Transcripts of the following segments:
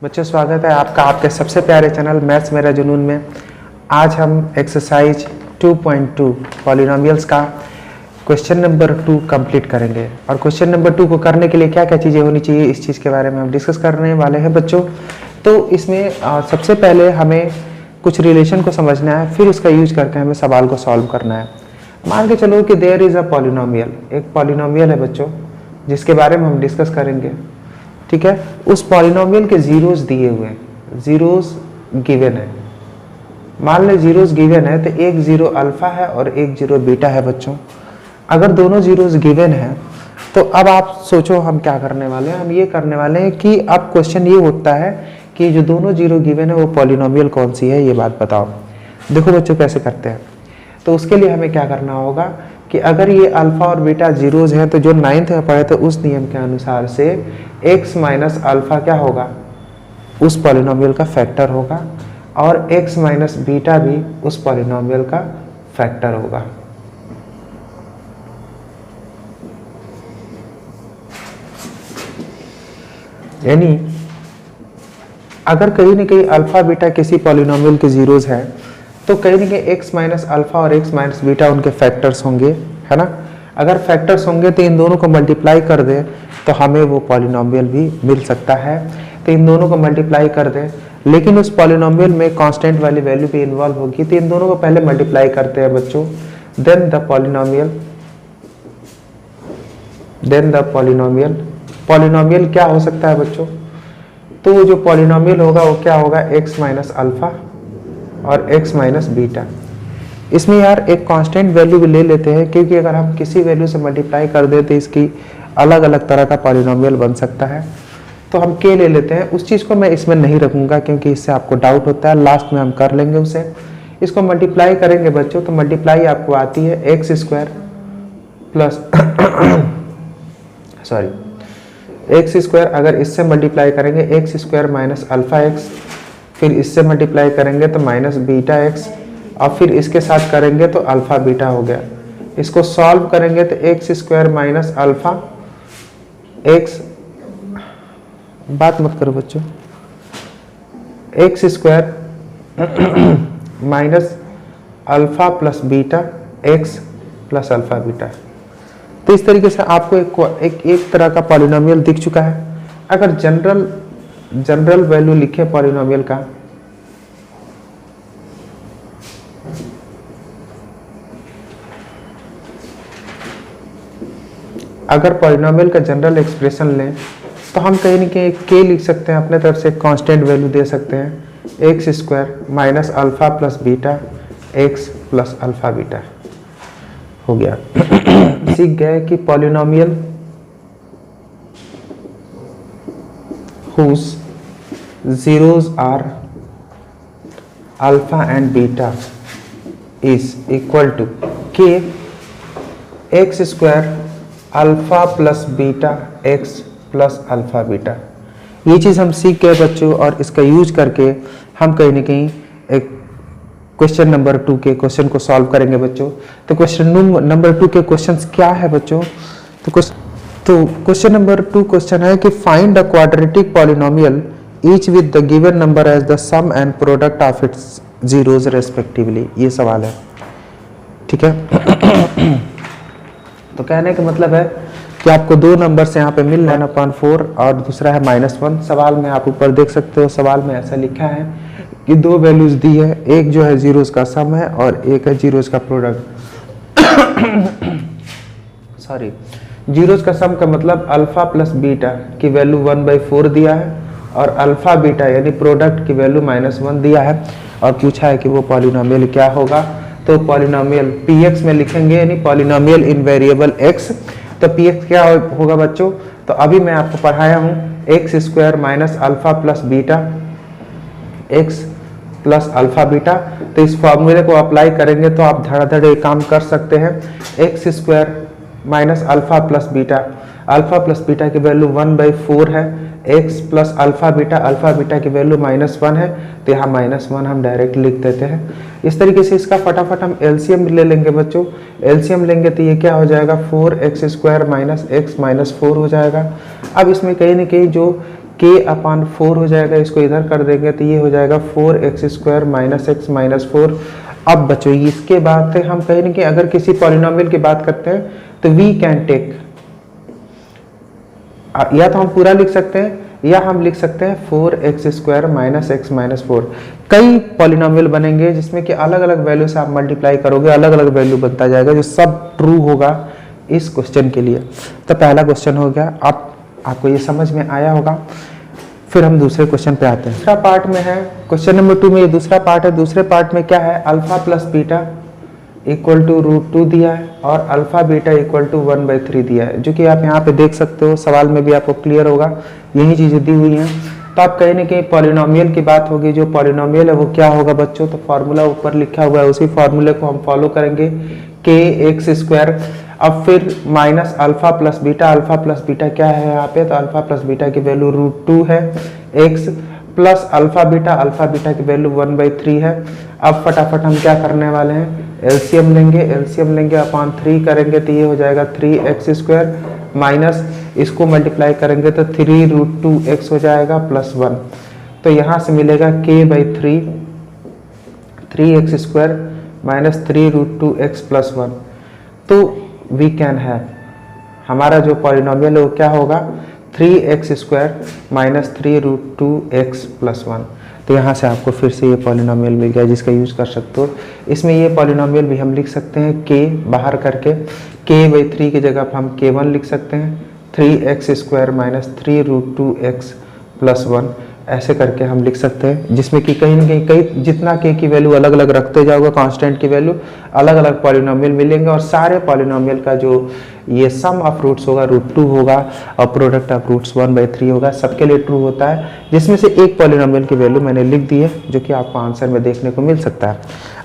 बच्चों स्वागत है आपका आपके सबसे प्यारे चैनल मैथ्स मेरा जुनून में। आज हम एक्सरसाइज 2.2 पॉलिनोमियल्स का क्वेश्चन नंबर 2 कंप्लीट करेंगे। और क्वेश्चन नंबर 2 को करने के लिए क्या क्या चीज़ें होनी चाहिए इस चीज़ के बारे में हम डिस्कस करने वाले हैं बच्चों। तो इसमें सबसे पहले हमें कुछ रिलेशन को समझना है, फिर उसका यूज करके हमें सवाल को सॉल्व करना है। मान के चलो कि देयर इज़ अ पॉलिनोमियल, एक पॉलिनोमियल है बच्चों जिसके बारे में हम डिस्कस करेंगे। ठीक है, उस पॉलिनोमियल के जीरोस दिए हुए हैं, जीरोस गिवन है। मान लें जीरोस गिवन है तो एक जीरो अल्फा है और एक जीरो बीटा है बच्चों। अगर दोनों जीरोस गिवन है तो अब आप सोचो हम क्या करने वाले हैं। हम ये करने वाले हैं कि अब क्वेश्चन ये होता है कि जो दोनों जीरो गिवन है वो पॉलिनोमियल कौन सी है, ये बात बताओ। देखो बच्चों कैसे करते हैं। तो उसके लिए हमें क्या करना होगा कि अगर ये अल्फा और बीटा जीरोज हैं तो जो 9th में पढ़े थे उस नियम के अनुसार से x माइनस अल्फा क्या होगा, उस पॉलिनोमियल का फैक्टर होगा, और x माइनस बीटा भी उस पॉलिनोमियल का फैक्टर होगा। यानी अगर कहीं ना कहीं अल्फा बीटा किसी पॉलिनोमियल के जीरोज है तो कहीं ना कहीं x माइनस अल्फा और x माइनस बीटा उनके फैक्टर्स होंगे, है ना। अगर फैक्टर्स होंगे तो इन दोनों को मल्टीप्लाई कर दे तो हमें वो पॉलिनोमियल भी मिल सकता है। तो इन दोनों को मल्टीप्लाई कर दे, लेकिन उस पॉलिनोमियल में कांस्टेंट वाली वैल्यू भी इन्वॉल्व होगी। तो इन दोनों को पहले मल्टीप्लाई करते हैं बच्चों, देन द पॉलिनोमियल क्या हो सकता है बच्चों। तो वो जो पॉलिनोमियल होगा वो क्या होगा, x माइनस अल्फा और x माइनस बीटा। इसमें यार एक कांस्टेंट वैल्यू भी ले लेते हैं, क्योंकि अगर हम किसी वैल्यू से मल्टीप्लाई कर दें तो इसकी अलग अलग तरह का पॉलिनोमियल बन सकता है। तो हम k ले लेते हैं। उस चीज़ को मैं इसमें नहीं रखूंगा क्योंकि इससे आपको डाउट होता है, लास्ट में हम कर लेंगे उसे। इसको मल्टीप्लाई करेंगे बच्चों तो मल्टीप्लाई आपको आती है x square plus x square. अगर इससे मल्टीप्लाई करेंगे x square minus alpha x, फिर इससे मल्टीप्लाई करेंगे तो माइनस बीटा एक्स, और फिर इसके साथ करेंगे तो अल्फा बीटा हो गया। इसको सॉल्व करेंगे तो x square minus alpha x, बात मत करो बच्चों, x square minus alpha plus beta x plus alpha beta. तो इस तरीके से आपको एक तरह का पॉलिनोमियल दिख चुका है। अगर जनरल वैल्यू लिखे पॉलिनोमियल का, अगर पॉलिनोमियल का जनरल एक्सप्रेशन लें तो हम कहीं ना कहीं k लिख सकते हैं, अपने तरफ से कांस्टेंट वैल्यू दे सकते हैं, x square minus alpha plus beta x plus alpha beta हो गया। सीख गए कि polynomial whose zeros are alpha and beta is equal to k x square alpha plus beta x plus alpha beta. ये चीज़ हम सीख गए बच्चों, और इसका यूज करके हम कहीं ना कहीं एक क्वेश्चन नंबर 2 के क्वेश्चन को सॉल्व करेंगे बच्चों। तो क्वेश्चन नंबर 2 के क्वेश्चंस क्या है बच्चों। तो क्वेश्चन नंबर 2 क्वेश्चन है कि find a quadratic polynomial each with the given number as the sum and product of its zeros respectively. ये सवाल है, ठीक है। तो कहने का मतलब है कि आपको दो नंबर्स यहाँ पे मिल रहे हैं, 1/4 और दूसरा है -1। सवाल में आप ऊपर देख सकते हो, सवाल में ऐसा लिखा है कि दो वैल्यूज दी है, एक जो है जीरोस का सम है और एक है जीरोस का प्रोडक्ट। सॉरी, जीरोस का सम का मतलब अल्फा प्लस बीटा की वैल्यू 1/4 दिया है, और अल्फा बीटा यानी प्रोडक्ट की वैल्यू -1 दिया है, और पूछा है कि वो पॉलिनोमियल क्या होगा। तो पॉलिनोमियल px में लिखेंगे, यानी पॉलिनोमियल इन वेरिएबल x। तो px क्या होगा बच्चों, तो अभी मैं आपको पढ़ाया हूँ x square minus alpha plus beta x plus alpha beta. तो इस फॉर्मूले को अप्लाई करेंगे तो आप धड़ाधड़ एक काम कर सकते हैं। X square minus alpha plus beta की वैल्यू 1/4 है, एक्स प्लस अल्फा बीटा की वैल्यू -1 है, तो यहाँ -1 हम डायरेक्ट लिख देते हैं। इस तरीके से इसका फटाफट हम एलसीएम ले लेंगे बच्चों। एलसीएम लेंगे तो ये क्या हो जाएगा, 4x² - x - 4 हो जाएगा। अब इसमें कहीं ना कहीं जो k अपान 4 हो जाएगा, इसको इधर कर देंगे तो ये हो जाएगा 4x² माइनस x माइनस 4। अब बच्चों इसके बाद हम कहीं ना कहीं अगर किसी पॉलिनोमियल की बात करते हैं तो वी कैन टेक, या तो हम पूरा लिख सकते हैं या हम लिख सकते हैं 4x² माइनस x माइनस 4। कई पॉलिनोमियल बनेंगे जिसमें कि अलग अलग वैल्यू से आप मल्टीप्लाई करोगे, अलग अलग वैल्यू बनता जाएगा जो सब ट्रू होगा इस क्वेश्चन के लिए। तो पहला क्वेश्चन हो गया, आपको ये समझ में आया होगा। फिर हम दूसरे क्वेश्चन पे आते हैं। दूसरा पार्ट में है क्वेश्चन नंबर 2 में, ये दूसरा पार्ट है। दूसरे पार्ट में क्या है, alpha plus beta equal to √2 दिया है और अल्फा बीटा इक्वल टू 1/3 दिया है, जो कि आप यहाँ पे देख सकते हो, सवाल में भी आपको क्लियर होगा यही चीज़ें दी हुई हैं। तो आप कहीं ना कहीं पॉलिनोमियल की बात होगी, जो पॉलिनोमियल है वो क्या होगा बच्चों, तो फॉर्मूला ऊपर लिखा हुआ है, उसी फॉर्मूले को हम फॉलो करेंगे, kx²। अब फिर माइनस अल्फा प्लस बीटा क्या है यहाँ पे, तो अल्फा प्लस बीटा की वैल्यू √2 है, x प्लस अल्फा बीटा की वैल्यू 1/3 है। अब फटाफट हम क्या करने वाले हैं, एलसीएम लेंगे अपान 3 करेंगे तो ये हो जाएगा 3x² माइनस इसको मल्टीप्लाई करेंगे तो 3√2x हो जाएगा प्लस 1। तो यहाँ से मिलेगा k/3 3x² minus 3√2x plus 1। तो वी कैन हैव, हमारा जो पॉलिनोमियल है वो क्या होगा, 3x² माइनस 3√2x प्लस 1। तो यहाँ से आपको फिर से ये पॉलिनोमियल मिल गया जिसका यूज कर सकते हो। इसमें ये पॉलिनोमियल भी हम लिख सकते हैं k बाहर करके, k/3 की जगह पर हम k1 लिख सकते हैं, 3x² माइनस 3√2x प्लस 1 ऐसे करके हम लिख सकते हैं, जिसमें कि कहीं ना कहीं जितना k की वैल्यू अलग अलग रखते जाओगे, कांस्टेंट की वैल्यू अलग अलग पॉलिनोमियल मिलेंगे और सारे पॉलिनोमियल का जो ये सम ऑफ रूट्स होगा √2 होगा और प्रोडक्ट ऑफ रूट्स 1/3 होगा, सबके लिए ट्रू होता है। जिसमें से एक पॉलिनोमियल की वैल्यू मैंने लिख दी है जो कि आपको आंसर में देखने को मिल सकता है।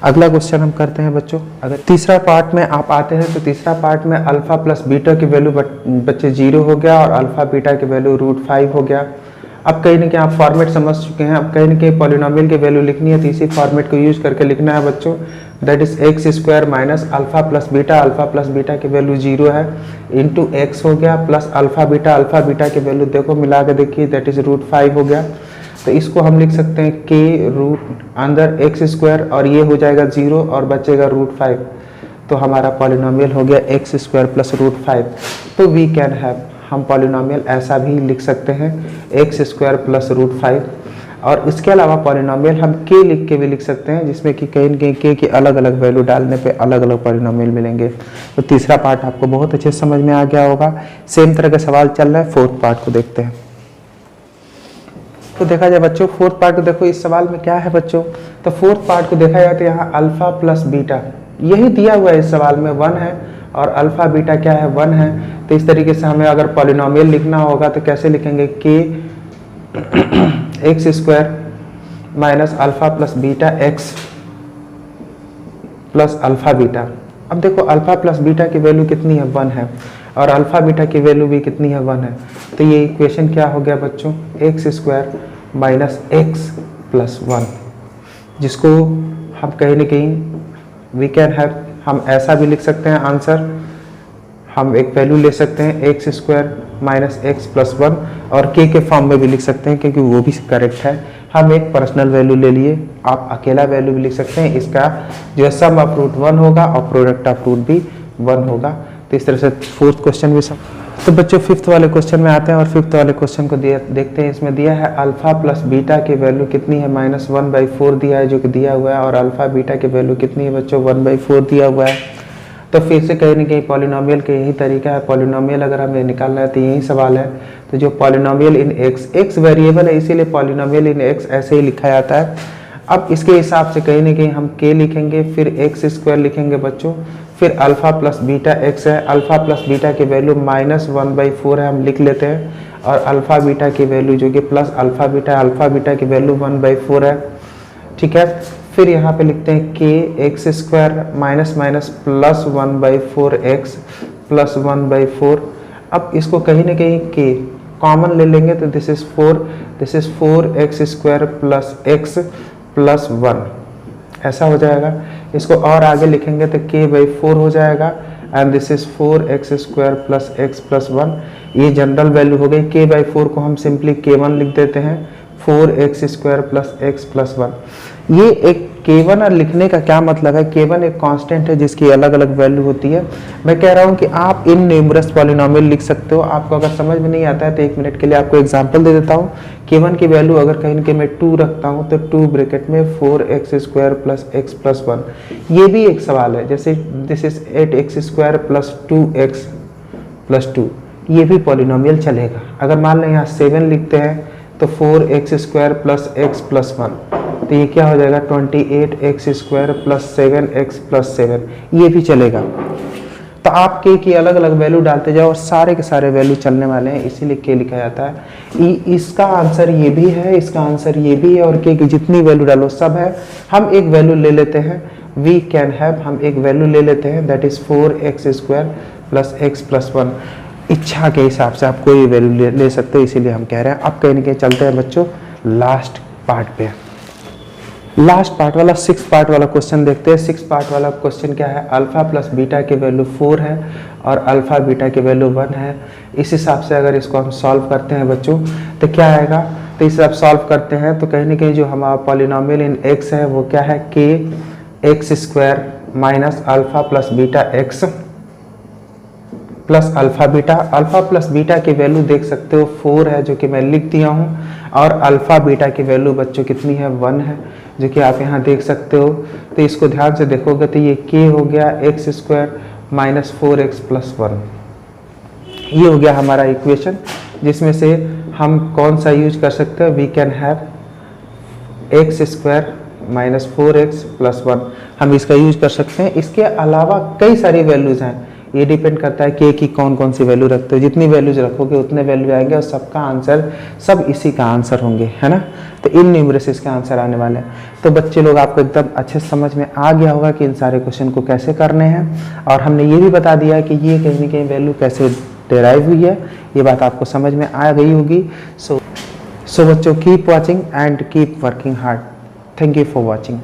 अगला क्वेश्चन हम करते हैं बच्चों। अगर तीसरा पार्ट में आप आते हैं तो तीसरा पार्ट में अल्फा प्लस बीटा की वैल्यू बच्चे 0 हो गया और अल्फा बीटा की वैल्यू √5 हो गया। अब कहीं ना कहीं आप फॉर्मेट समझ चुके हैं, अब कहीं ना कहीं पॉलिनोमियल की वैल्यू लिखनी है तो इसी फॉर्मेट को यूज करके लिखना है बच्चों, that is x² minus alpha plus beta की वैल्यू 0 है इंटू x हो गया प्लस अल्फा बीटा की वैल्यू देखो मिला के देखिए दैट इज √5 हो गया। तो इसको हम लिख सकते हैं k रूट अंदर x² और ये हो जाएगा 0 और बचेगा √5। तो हमारा पॉलिनोमियल हो गया x² प्लस √5। तो वी कैन हैव, हम पॉलिनोमियल ऐसा भी लिख सकते हैं x² प्लस √5। और इसके अलावा पॉलिनोमियल हम k लिख के भी लिख सकते हैं, जिसमें कि कहीं न कहीं k की अलग अलग वैल्यू डालने पे अलग अलग पॉलिनोमियल मिलेंगे। तो तीसरा पार्ट आपको बहुत अच्छे से समझ में आ गया होगा। सेम तरह का सवाल चल रहा है, फोर्थ पार्ट को देखते हैं। तो देखा जाए बच्चों फोर्थ पार्ट को, देखो इस सवाल में क्या है बच्चों, तो फोर्थ पार्ट को देखा जाए तो यहाँ अल्फा प्लस बीटा यही दिया हुआ है, इस सवाल में 1 है और अल्फा बीटा क्या है 1 है। तो इस तरीके से हमें अगर पॉलिनोमियल लिखना होगा तो कैसे लिखेंगे, k x² minus alpha plus beta x plus alpha beta. अब देखो अल्फा प्लस बीटा की वैल्यू कितनी है 1 है और अल्फा बीटा की वैल्यू भी कितनी है 1 है। तो ये इक्वेशन क्या हो गया बच्चों, x² माइनस x प्लस 1, जिसको हम कहीं ना कहीं वी कैन हैव, हम ऐसा भी लिख सकते हैं आंसर, हम एक वैल्यू ले सकते हैं x² माइनस x प्लस 1 और k के फॉर्म में भी लिख सकते हैं क्योंकि वो भी करेक्ट है। हम एक पर्सनल वैल्यू ले लिए, आप अकेला वैल्यू भी लिख सकते हैं, इसका जो सम ऑफ रूट 1 होगा और प्रोडक्ट ऑफ रूट भी 1 होगा। तो इस तरह से फोर्थ क्वेश्चन भी सब। तो बच्चों फिफ्थ वाले क्वेश्चन में आते हैं और फिफ्थ वाले क्वेश्चन को देखते हैं। इसमें दिया है अल्फा प्लस बीटा की वैल्यू कितनी है, -1/4 दिया है जो कि दिया हुआ है और अल्फा बीटा की वैल्यू कितनी है बच्चों 1/4 दिया हुआ है। तो फिर से कहीं ना कहीं पॉलिनोमियल का यही तरीका है, पॉलिनोमियल अगर हमें निकालना है तो यही सवाल है। तो जो पॉलिनोमियल इन x वेरिएबल है इसीलिए पॉलिनोमियल इन x ऐसे ही लिखा जाता है। अब इसके हिसाब से कहीं ना कहीं हम k लिखेंगे, फिर x² लिखेंगे बच्चों, फिर अल्फा प्लस बीटा x है, अल्फा प्लस बीटा की वैल्यू -1/4 है हम लिख लेते हैं और अल्फा बीटा की वैल्यू जो कि प्लस अल्फा बीटा की वैल्यू 1/4 है, ठीक है। फिर यहाँ पे लिखते हैं k x² minus plus 1/4x plus 1/4। अब इसको कहीं ना कहीं k कॉमन ले लेंगे तो this is 4x² plus x plus 1 ऐसा हो जाएगा। इसको और आगे लिखेंगे तो k/4 हो जाएगा। And this is 4x square plus x plus 1। ये जनरल वैल्यू हो गई। k/4 को हम सिंपली k1 लिख देते हैं, 4x square plus x plus 1। ये एक k1 और लिखने का क्या मतलब है, k1 एक कांस्टेंट है जिसकी अलग अलग वैल्यू होती है। मैं कह रहा हूँ कि आप इन न्यूमरस पॉलिनोमियल लिख सकते हो। आपको अगर समझ में नहीं आता है तो 1 मिनट के लिए आपको एग्जांपल दे देता हूँ। k1 की वैल्यू अगर कहीं न कहीं मैं 2 रखता हूँ तो 2 ब्रैकेट में 4x square plus x plus 1। ये भी एक सवाल है, जैसे this is 8x square plus 2x plus 2, ये भी पॉलिनोमियल चलेगा। अगर मान लें यहाँ 7 लिखते हैं तो 4x square plus x plus 1, तो ये क्या हो जाएगा 28x square plus 7x plus 7, ये भी चलेगा। तो आप k की अलग अलग वैल्यू डालते जाओ और सारे के सारे वैल्यू चलने वाले हैं, इसीलिए k लिखा जाता है। इसका आंसर ये भी है, इसका आंसर ये भी है, और k की जितनी वैल्यू डालो सब है। हम एक वैल्यू ले लेते हैं, वी कैन हैव, हम एक वैल्यू ले लेते हैं that is 4x square plus x plus 1। इच्छा के हिसाब से आप कोई वैल्यू ले सकते हो, इसीलिए हम कह रहे हैं। अब कहीं ना कहीं चलते हैं बच्चों लास्ट पार्ट पे। लास्ट पार्ट वाला 6 पार्ट वाला क्वेश्चन देखते हैं। 6 पार्ट वाला क्वेश्चन क्या है, अल्फा प्लस बीटा की वैल्यू 4 है और अल्फा बीटा की वैल्यू 1 है। इस हिसाब से अगर इसको हम सॉल्व करते हैं बच्चों तो क्या आएगा, तो इस हिसाब सॉल्व करते हैं तो कहीं ना कहीं जो हमारा पॉलिनोमियल इन x है वो क्या है, k x square minus alpha plus beta x plus alpha beta. Alpha plus beta की वैल्यू देख सकते हो 4 है जो कि मैं लिख दिया हूँ, और अल्फा बीटा की वैल्यू बच्चों कितनी है, 1 है, जो कि आप यहाँ देख सकते हो। तो इसको ध्यान से देखोगे तो ये k हो गया x square minus 4x plus 1। ये हो गया हमारा इक्वेशन, जिसमें से हम कौन सा यूज कर सकते हैं, we can have x square minus 4x plus 1, हम इसका यूज कर सकते हैं। इसके अलावा कई सारी वैल्यूज हैं, ये डिपेंड करता है k की कौन कौन सी वैल्यू रखते हो। जितनी वैल्यूज रखोगे उतने वैल्यू आएंगे और सबका आंसर सब इसी का आंसर होंगे, है ना। तो इन न्यूमरसिस के आंसर आने वाले हैं। तो बच्चे लोग आपको एकदम अच्छे समझ में आ गया होगा कि इन सारे क्वेश्चन को कैसे करने हैं, और हमने ये भी बता दिया है कि ये कहीं ना कहीं वैल्यू कैसे डेराइव हुई है, ये बात आपको समझ में आ गई होगी। सो बच्चों keep watching and keep working hard. Thank you for watching.